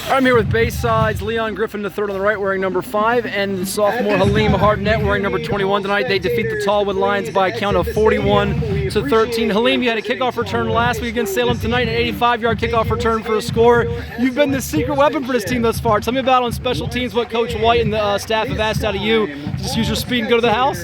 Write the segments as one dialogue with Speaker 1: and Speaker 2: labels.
Speaker 1: I'm here with Bayside's Leon Griffin III on the right, wearing number 5, and the sophomore Halim Hardnett wearing number 21 tonight. They defeat the Tallwood Lions by a count of 41-13. Halim, you had a kickoff return last week against Salem tonight, an 85-yard kickoff return for a score. You've been the secret weapon for this team thus far. Tell me about on special teams what Coach White and the staff have asked out of you. Just use your speed and go to the house?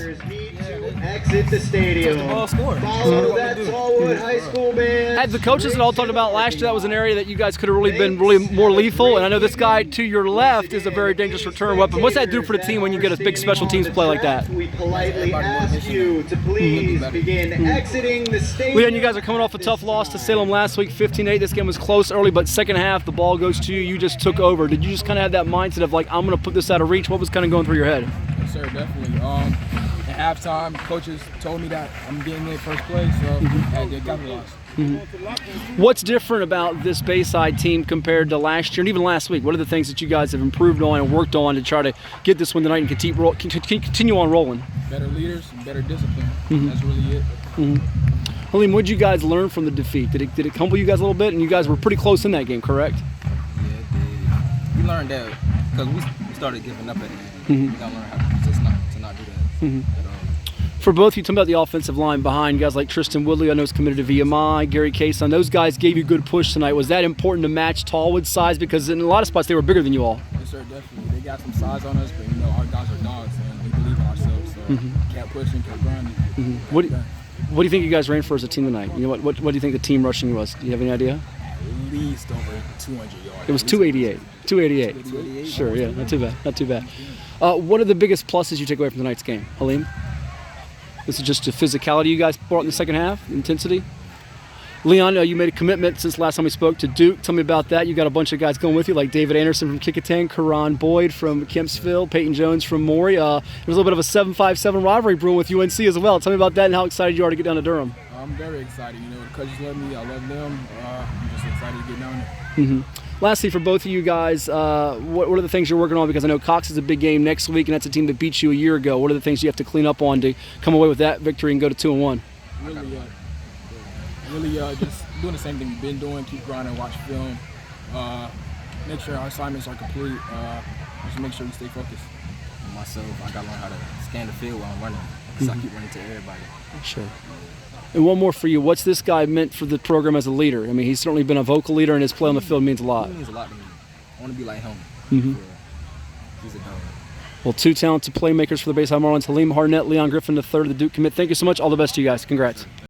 Speaker 2: Exit the stadium. Follow that Tallwood High School band.
Speaker 1: Had the coaches at all talked about last year that was an area that you guys could have really been more lethal, and I know this guy to your left is a very dangerous return weapon. What's that do for the team when you get a big special teams play like that?
Speaker 2: We politely ask you to please begin exiting the stadium.
Speaker 1: Leon, you guys are coming off a tough loss to Salem last week, 15-8. This game was close early, but second half the ball goes to you. You just took over. Did you just kind of have that mindset of like, I'm going to put this out of reach? What was kind of going through your head?
Speaker 3: Yes, sir, definitely. At halftime, coaches told me that I'm getting in first place, so they got me lost.
Speaker 1: What's different about this Bayside team compared to last year and even last week? What are the things that you guys have improved on and worked on to try to get this win tonight and continue on rolling?
Speaker 3: Better leaders, better discipline. That's really it.
Speaker 1: Halim, what did you guys learn from the defeat? Did it humble you guys a little bit? And you guys were pretty close in that game, correct?
Speaker 4: Yeah, it did. We learned that because we started giving up at the end. We got to learn how to not do that at all.
Speaker 1: For both of you, tell me about the offensive line behind guys like Tristan Woodley. I know is committed to VMI, Gary Case. Those guys gave you good push tonight. Was that important to match Tallwood's size? Because in a lot of spots they were bigger than you all.
Speaker 3: Yes, sir, definitely. They got some size on us, but our guys are dogs and we believe in ourselves. So kept pushing, kept grinding.
Speaker 1: What do you think you guys ran for as a team tonight? You know what do you think the team rushing was? Do you have any idea?
Speaker 3: At least over 200 yards.
Speaker 1: It was 288. 288. Sure, yeah, not too bad. Not too bad. What are the biggest pluses you take away from tonight's game, Halim? This is just the physicality you guys brought in the second half, intensity. Leon, you made a commitment since last time we spoke to Duke. Tell me about that. You got a bunch of guys going with you, like David Anderson from Kickingham, Karan Boyd from Kempsville, Peyton Jones from Maury. There's a little bit of a 7-5-7 rivalry brewing with UNC as well. Tell me about that and how excited you are to get down to Durham.
Speaker 3: I'm very excited. The coaches love me. I love them. I'm just excited to get down there.
Speaker 1: Lastly, for both of you guys, what are the things you're working on? Because I know Cox is a big game next week, and that's a team that beat you a year ago. What are the things you have to clean up on to come away with that victory and go to 2-1?
Speaker 3: Really, just doing the same thing we've been doing. Keep grinding, watch film, make sure our assignments are complete. Just make sure we stay focused.
Speaker 4: Myself, I got to learn how to scan the field while I'm running, because I keep running to everybody.
Speaker 1: Sure. And one more for you. What's this guy meant for the program as a leader? I mean, he's certainly been a vocal leader, and his play on the field means a lot.
Speaker 4: He means a lot to me. I want to be like him. He's a dog.
Speaker 1: Well, two talented playmakers for the Bayside Marlins, Halim Hardnett, Leon Griffin III, the Duke commit. Thank you so much. All the best to you guys. Congrats.